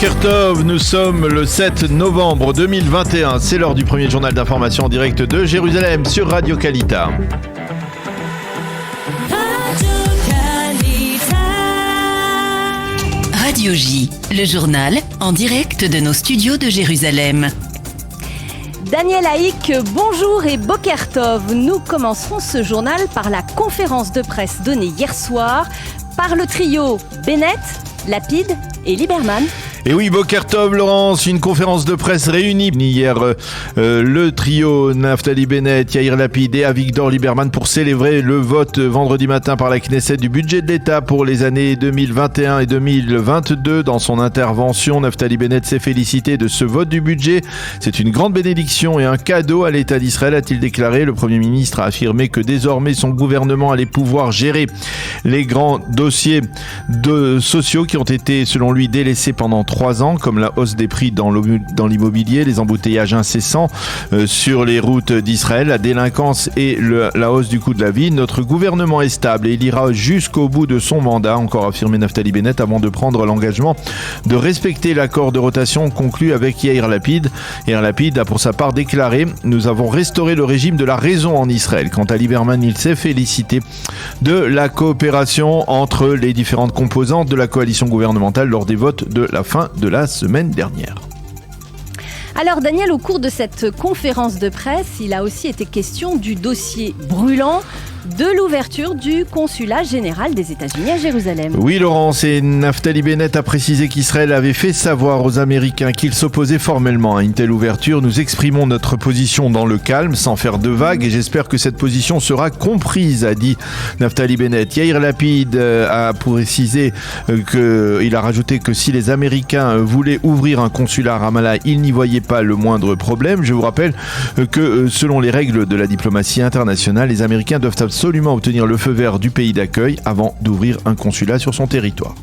Boker Tov, nous sommes le 7 novembre 2021. C'est l'heure du premier journal d'information en direct de Jérusalem sur Radio Kalita. Radio J, le journal en direct de nos studios de Jérusalem. Daniel Haïk, bonjour et Boker Tov. Nous commencerons ce journal par la conférence de presse donnée hier soir par le trio Bennett, Lapid et Lieberman. Et oui, Boker Tov, Laurence, une conférence de presse réunie hier le trio Naftali Bennett, Yair Lapid et Avigdor Lieberman pour célébrer le vote vendredi matin par la Knesset du budget de l'État pour les années 2021 et 2022. Dans son intervention, Naftali Bennett s'est félicité de ce vote du budget. C'est une grande bénédiction et un cadeau à l'État d'Israël, a-t-il déclaré. Le Premier ministre a affirmé que désormais son gouvernement allait pouvoir gérer les grands dossiers sociaux qui ont été, selon lui, délaissés pendant 3 ans, comme la hausse des prix dans l'immobilier, les embouteillages incessants sur les routes d'Israël, la délinquance et la hausse du coût de la vie. Notre gouvernement est stable et il ira jusqu'au bout de son mandat, encore affirmé Naftali Bennett avant de prendre l'engagement de respecter l'accord de rotation conclu avec Yair Lapid. Yair Lapid a pour sa part déclaré « Nous avons restauré le régime de la raison en Israël ». Quant à Lieberman, il s'est félicité de la coopération entre les différentes composantes de la coalition gouvernementale lors des votes de la fin de la semaine dernière. Alors Daniel, au cours de cette conférence de presse, il a aussi été question du dossier brûlant de l'ouverture du consulat général des États-Unis à Jérusalem. Oui, Laurence, et Naftali Bennett a précisé qu'Israël avait fait savoir aux Américains qu'il s'opposait formellement à une telle ouverture. Nous exprimons notre position dans le calme, sans faire de vagues, et j'espère que cette position sera comprise, a dit Naftali Bennett. Yair Lapid a précisé il a rajouté que si les Américains voulaient ouvrir un consulat à Ramallah, ils n'y voyaient pas le moindre problème. Je vous rappelle que selon les règles de la diplomatie internationale, les Américains doivent absolument obtenir le feu vert du pays d'accueil avant d'ouvrir un consulat sur son territoire.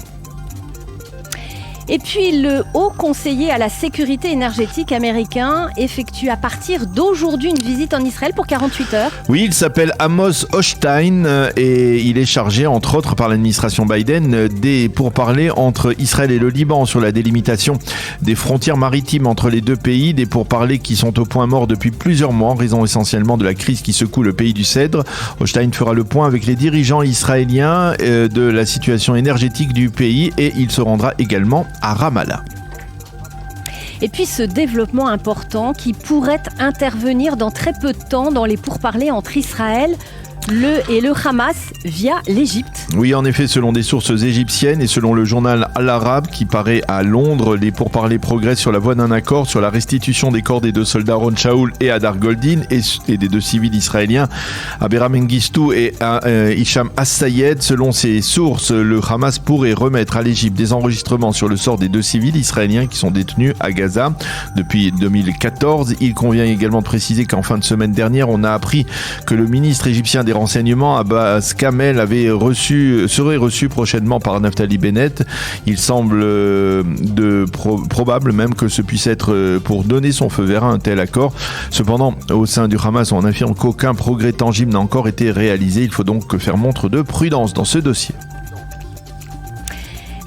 Et puis le haut conseiller à la sécurité énergétique américain effectue à partir d'aujourd'hui une visite en Israël pour 48 heures. Oui, il s'appelle Amos Hochstein et il est chargé, entre autres par l'administration Biden, des pourparlers entre Israël et le Liban sur la délimitation des frontières maritimes entre les deux pays, des pourparlers qui sont au point mort depuis plusieurs mois en raison essentiellement de la crise qui secoue le pays du Cèdre. Hochstein fera le point avec les dirigeants israéliens de la situation énergétique du pays et il se rendra également à Ramallah. Et puis ce développement important qui pourrait intervenir dans très peu de temps dans les pourparlers entre Israël et le Hamas via l'Égypte. Oui, en effet, selon des sources égyptiennes et selon le journal Al-Arab qui paraît à Londres, les pourparlers progressent sur la voie d'un accord sur la restitution des corps des 2 soldats Ron Shaul et Hadar Goldin et des 2 civils israéliens, Abera Mengistou et Hicham As-Sayed. Selon ces sources, le Hamas pourrait remettre à l'Égypte des enregistrements sur le sort des 2 civils israéliens qui sont détenus à Gaza depuis 2014. Il convient également de préciser qu'en fin de semaine dernière, on a appris que le ministre égyptien des renseignements, Abbas Kamel, serait reçu prochainement par Naftali Bennett. Il semble probable même que ce puisse être pour donner son feu vert à un tel accord. Cependant, au sein du Hamas, on affirme qu'aucun progrès tangible n'a encore été réalisé. Il faut donc faire montre de prudence dans ce dossier.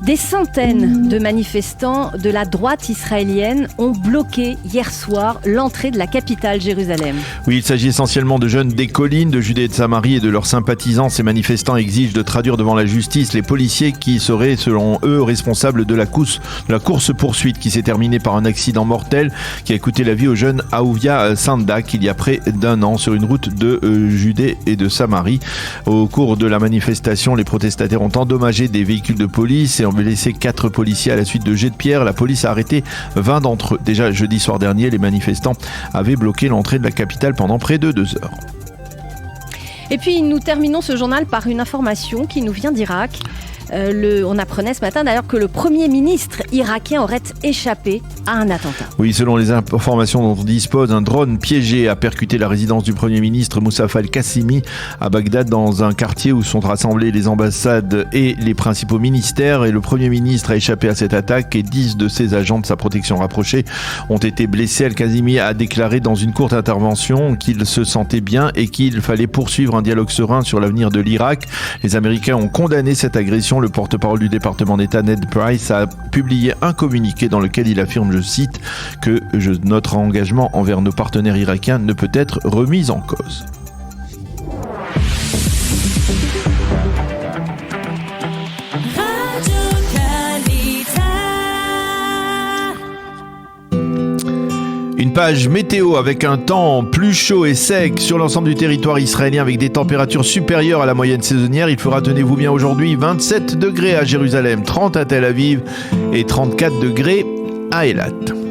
Des centaines de manifestants de la droite israélienne ont bloqué hier soir l'entrée de la capitale Jérusalem. Oui, il s'agit essentiellement de jeunes des collines, de Judée et de Samarie et de leurs sympathisants. Ces manifestants exigent de traduire devant la justice les policiers qui seraient, selon eux, responsables de la course-poursuite qui s'est terminée par un accident mortel qui a coûté la vie au jeune Aouvia Sandak il y a près d'1 an sur une route de Judée et de Samarie. Au cours de la manifestation, les protestataires ont endommagé des véhicules de police et ont blessé 4 policiers à la suite de jets de pierre. La police a arrêté 20 d'entre eux. Déjà jeudi soir dernier, les manifestants avaient bloqué l'entrée de la capitale pendant près de 2 heures. Et puis nous terminons ce journal par une information qui nous vient d'Irak. On apprenait ce matin d'ailleurs que le Premier ministre irakien aurait échappé à un attentat. Oui, selon les informations dont on dispose, un drone piégé a percuté la résidence du Premier ministre Moustapha El-Kassimi à Bagdad, dans un quartier où sont rassemblés les ambassades et les principaux ministères. Et le Premier ministre a échappé à cette attaque et 10 de ses agents de sa protection rapprochée ont été blessés. El-Kassimi a déclaré dans une courte intervention qu'il se sentait bien et qu'il fallait poursuivre un dialogue serein sur l'avenir de l'Irak. Les Américains ont condamné cette agression. Le porte-parole du département d'État, Ned Price, a publié un communiqué dans lequel il affirme, je cite, que notre engagement envers nos partenaires irakiens ne peut être remis en cause. Une page météo avec un temps plus chaud et sec sur l'ensemble du territoire israélien avec des températures supérieures à la moyenne saisonnière. Il fera, tenez-vous bien, aujourd'hui 27 degrés à Jérusalem, 30 à Tel Aviv et 34 degrés à Eilat.